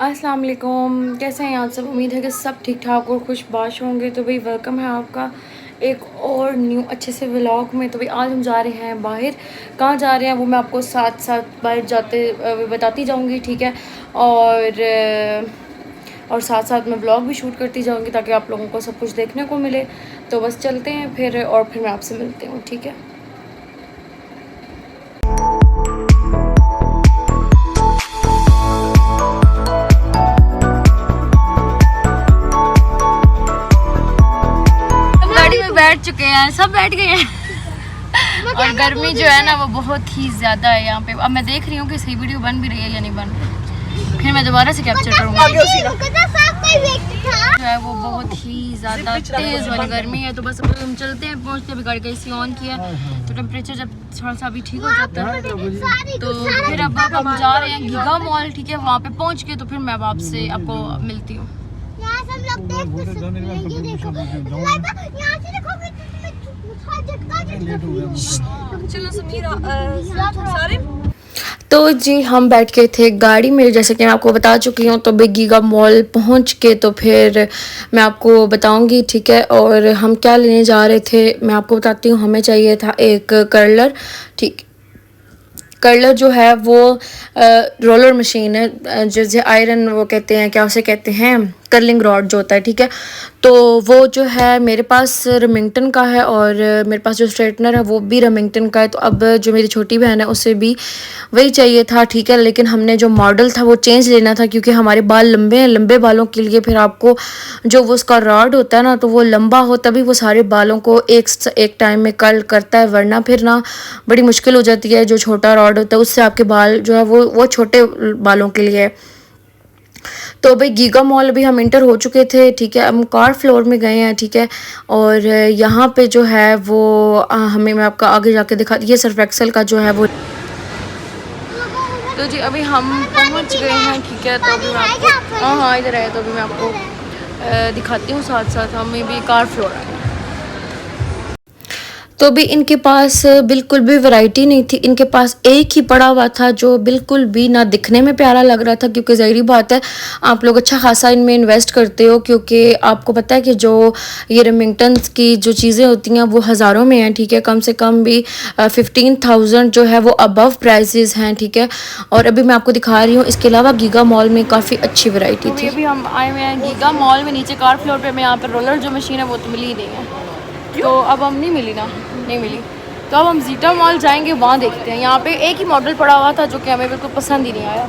अस्सलाम वालेकुम। कैसे हैं आप सब? उम्मीद है कि सब ठीक ठाक और खुशबाश होंगे। तो भाई वेलकम है आपका एक और न्यू अच्छे से व्लॉग में। तो भाई आज हम जा रहे हैं बाहर। कहाँ जा रहे हैं वो मैं आपको साथ साथ बाहर जाते बताती जाऊंगी, ठीक है। और साथ साथ मैं व्लॉग भी शूट करती जाऊंगी ताकि आप लोगों को सब कुछ देखने को मिले। तो बस चलते हैं फिर, और फिर मैं आपसे मिलती हूँ, ठीक है। बैठ चुके हैं, सब बैठ गए हैं और गर्मी जो है ना वो बहुत ही ज़्यादा है यहाँ पे। अब मैं देख रही हूँ कि सही वीडियो बन भी रही है या नहीं बन रही, फिर मैं दोबारा से कैप्चर करूँगी। जो है वो बहुत ही ज़्यादा तेज़ वाली गर्मी है। तो बस अब हम चलते हैं, पहुँचते हैं। गाड़ी का AC ऑन किया तो टेम्परेचर जब थोड़ा सा अभी ठीक हो जाता है तो फिर अब हम जा रहे हैं गीगा मॉल, ठीक है। वहाँ पे पहुँच के तो फिर मैं आपसे आपको मिलती हूँ। तो जी हम बैठ गए थे गाड़ी में, जैसे कि मैं आपको बता चुकी हूँ। तो गीगा मॉल पहुँच के तो फिर मैं आपको बताऊँगी, ठीक है। और हम क्या लेने जा रहे थे मैं आपको बताती हूँ। हमें चाहिए था एक कर्लर, ठीक। कर्लर जो है वो रोलर मशीन है, जैसे आयरन वो कहते हैं, क्या उसे कहते हैं, कर्लिंग रॉड जो होता है, ठीक है। तो वो जो है मेरे पास रेमिंगटन का है और मेरे पास जो स्ट्रेटनर है वो भी रेमिंगटन का है। तो अब जो मेरी छोटी बहन है उसे भी वही चाहिए था, ठीक है। लेकिन हमने जो मॉडल था वो चेंज लेना था क्योंकि हमारे बाल लंबे हैं। लंबे बालों के लिए फिर आपको जो वो उसका रॉड होता है ना, तो वो लंबा हो तभी वो सारे बालों को एक टाइम में कर्ल करता है, वरना फिर ना बड़ी मुश्किल हो जाती है। जो छोटा रॉड होता है उससे आपके बाल जो है वो छोटे बालों के लिए है। तो भाई गीगा मॉल अभी हम इंटर हो चुके थे, ठीक है। हम कार फ्लोर में गए हैं, ठीक है। और यहाँ पे जो है वो हमें, मैं आपका आगे जाके दिखा, ये सर्फ एक्सेल का जो है वो। तो जी अभी हम पहुँच गए हैं, ठीक है। तो अभी मैं आपको, हाँ इधर आए, तो अभी मैं आपको दिखाती हूँ। साथ साथ हमें भी कार फ्लोर आए। तो भी इनके पास बिल्कुल भी वैरायटी नहीं थी। इनके पास एक ही पड़ा हुआ था जो बिल्कुल भी ना दिखने में प्यारा लग रहा था, क्योंकि ज़ाहिरी बात है आप लोग अच्छा खासा इनमें इन्वेस्ट करते हो, क्योंकि आपको पता है कि जो ये रेमिंगटन्स की जो चीज़ें होती हैं वो हज़ारों में हैं, ठीक है। कम से कम भी 15,000 जो है वो अबव प्राइसेस हैं, ठीक है। और अभी मैं आपको दिखा रही हूँ। इसके अलावा गीगा मॉल में काफ़ी अच्छी वैरायटी थी। अभी हम आए हुए हैं गीगा मॉल में, नीचे कार फ्लोर पर। मैं यहाँ पर रोलर जो मशीन है वो तो मिली ही नहीं है, तो अब हम नहीं मिली। तो अब हम जीटा मॉल जाएंगे, वहाँ देखते हैं। यहाँ पे एक ही मॉडल पड़ा हुआ था जो कि हमें बिल्कुल पसंद ही नहीं आया।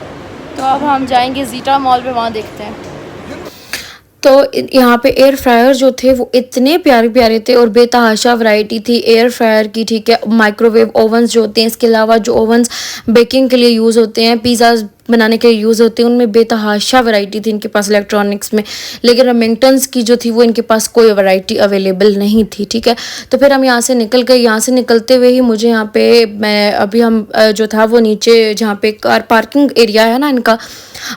तो अब हम जाएंगे जीटा मॉल पे, वहाँ देखते हैं। तो यहाँ पे एयर फ्रायर जो थे वो इतने प्यारे प्यारे थे और बेतहाशा वैरायटी थी एयर फ्रायर की, ठीक है। माइक्रोवेव ओवंस जो होते हैं, इसके अलावा जो ओवंस बेकिंग के लिए यूज़ होते हैं, पिज़्ज़ा बनाने के लिए यूज़ होते हैं, उनमें बेतहाशा वैरायटी थी इनके पास इलेक्ट्रॉनिक्स में। लेकिन रेमिंगटन्स की जो थी वो इनके पास कोई वैरायटी अवेलेबल नहीं थी, ठीक है। तो फिर हम यहाँ से निकल गए। यहाँ से निकलते हुए ही मुझे यहाँ पे, मैं अभी हम जो था वो नीचे जहाँ पे कार पार्किंग एरिया है ना इनका,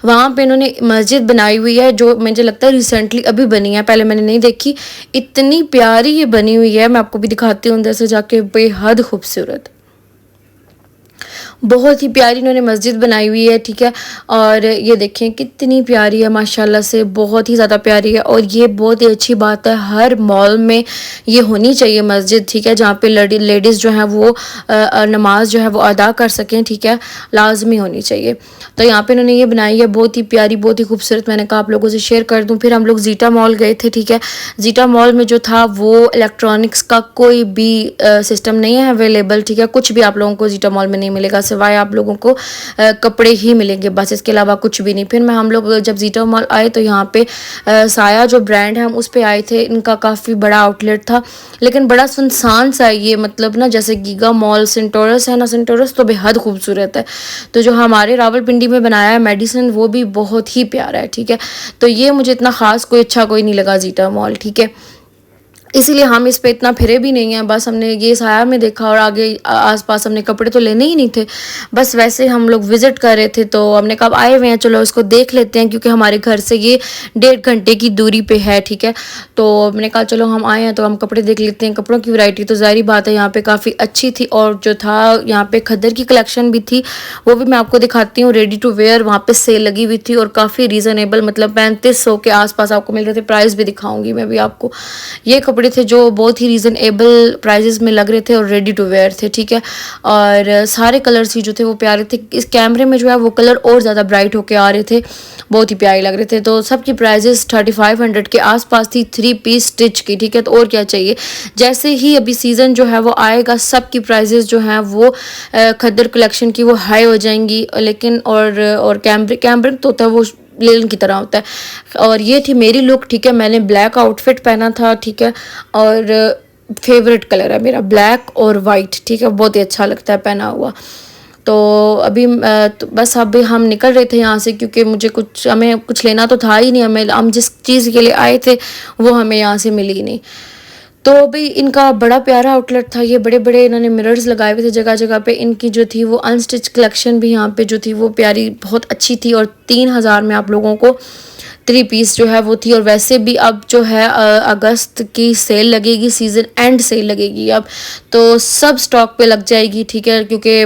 वहाँ पे इन्होंने मस्जिद बनाई हुई है जो मुझे लगता है रिसेंटली अभी बनी है, पहले मैंने नहीं देखी। इतनी प्यारी ये बनी हुई है, मैं आपको भी दिखाती हूँ अंदर से जाके, बेहद खूबसूरत, बहुत ही प्यारी इन्होंने मस्जिद बनाई हुई है, ठीक है। और ये देखें कितनी प्यारी है, माशाल्लाह से बहुत ही ज़्यादा प्यारी है। और ये बहुत ही अच्छी बात है, हर मॉल में ये होनी चाहिए मस्जिद, ठीक है, जहाँ पे लेडीज़ जो हैं वो नमाज जो है वो अदा कर सकें, ठीक है, लाजमी होनी चाहिए। तो यहाँ पे इन्होंने ये बनाई है, बहुत ही प्यारी, बहुत ही खूबसूरत। मैंने कहा आप लोगों से शेयर कर दूँ। फिर हम लोग जीटा मॉल गए थे, ठीक है। जीटा मॉल में जो था वो इलेक्ट्रॉनिक्स का कोई भी सिस्टम नहीं है अवेलेबल, ठीक है। कुछ भी आप लोगों को जीटा मॉल में नहीं मिलेगा, सिवाय आप लोगों को कपड़े ही मिलेंगे बस, इसके अलावा कुछ भी नहीं। फिर हम लोग जब जीटा मॉल आए तो यहाँ पे साया जो ब्रांड है हम उस पे आए थे। इनका काफ़ी बड़ा आउटलेट था लेकिन बड़ा सुनसान सा ये, मतलब ना जैसे गीगा मॉल सेंटोरस है ना, सेंटोरस तो बेहद खूबसूरत है। तो जो हमारे रावलपिंडी में बनाया है मेडिसन वो भी बहुत ही प्यारा है, ठीक है। तो ये मुझे इतना ख़ास कोई अच्छा कोई नहीं लगा जीटा मॉल, ठीक है। इसीलिए हम इस पे इतना फिरे भी नहीं हैं। बस हमने ये साया में देखा और आगे आसपास हमने कपड़े तो लेने ही नहीं थे, बस वैसे हम लोग विज़िट कर रहे थे तो हमने कहा आए हुए हैं चलो इसको देख लेते हैं, क्योंकि हमारे घर से ये 1.5 घंटे की दूरी पे है, ठीक है। तो हमने कहा चलो हम आए हैं तो हम कपड़े देख लेते हैं। कपड़ों की वैरायटी तो ज़ाहिर बात है यहाँ पे काफ़ी अच्छी थी, और जो था यहाँ पे खद्दर की कलेक्शन भी थी, वो भी मैं आपको दिखाती हूँ। रेडी टू वेयर वहाँ पे सेल लगी हुई थी और काफ़ी रीज़नेबल, मतलब 3500 के आसपास आपको मिल रहे थे। प्राइस भी दिखाऊंगी मैं भी आपको। ये कपड़े थे जो बहुत ही रीज़नेबल प्राइजेस में लग रहे थे और रेडी टू वेयर थे, ठीक है। और सारे कलर्स ही जो थे वो प्यारे थे। इस कैमरे में जो है वो कलर और ज़्यादा ब्राइट होके आ रहे थे, बहुत ही प्यारे लग रहे थे। तो सबकी प्राइजेस 3500 के आसपास थी, 3 पीस स्टिच की, ठीक है। तो और क्या चाहिए। जैसे ही अभी सीज़न जो है वो आएगा, सबकी प्राइजेस जो हैं वो खद्दर कलेक्शन की वो हाई हो जाएंगी। लेकिन और कैम्ब्रिक तो होता है वो लेलन की तरह होता है। और ये थी मेरी लुक, ठीक है। मैंने ब्लैक आउटफिट पहना था, ठीक है। और फेवरेट कलर है मेरा ब्लैक और वाइट, ठीक है, बहुत ही अच्छा लगता है पहना हुआ। तो अभी तो बस अभी हम निकल रहे थे यहाँ से, क्योंकि हमें कुछ लेना तो था ही नहीं। हम जिस चीज़ के लिए आए थे वो हमें यहाँ से मिली ही नहीं। तो भाई इनका बड़ा प्यारा आउटलेट था, ये बड़े बड़े इन्होंने मिरर्स लगाए हुए थे जगह जगह पे। इनकी जो थी वो अनस्टिच कलेक्शन भी यहाँ पे जो थी वो प्यारी बहुत अच्छी थी, और 3000 में आप लोगों को 3 पीस जो है वो थी। और वैसे भी अब जो है अगस्त की सेल लगेगी, सीज़न एंड सेल लगेगी अब, तो सब स्टॉक पे लग जाएगी, ठीक है। क्योंकि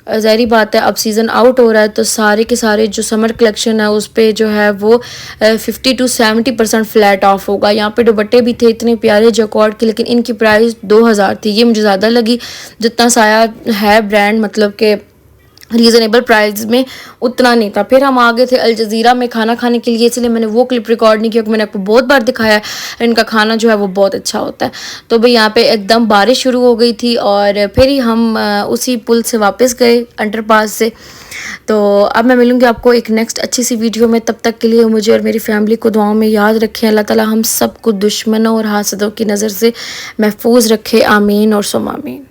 ज़ाहिरी बात है अब सीज़न आउट हो रहा है, तो सारे के सारे जो समर कलेक्शन है उस पर जो है वो 50 to 70% फ्लैट ऑफ होगा। यहाँ पे दुपट्टे भी थे इतने प्यारे जैकॉर्ड के, लेकिन इनकी प्राइस 2000 थी। ये मुझे ज़्यादा लगी, जितना साया है ब्रांड, मतलब कि रीज़नेबल प्राइस में उतना नहीं था। फिर हम आ गए थे अल जज़ीरा में खाना खाने के लिए, इसलिए मैंने वो क्लिप रिकॉर्ड नहीं किया, क्योंकि मैंने आपको बहुत बार दिखाया है इनका खाना जो है वो बहुत अच्छा होता है। तो भाई यहाँ पे एकदम बारिश शुरू हो गई थी, और फिर ही हम उसी पुल से वापस गए अंडरपास से। तो अब मैं मिलूँगी आपको एक नेक्स्ट अच्छी सी वीडियो में। तब तक के लिए मुझे और मेरी फैमिली को दुआओं में याद रखें। अल्लाह ताला हम सबको दुश्मनों और हासदों की नज़र से महफूज रखे। आमीन और सुम आमीन।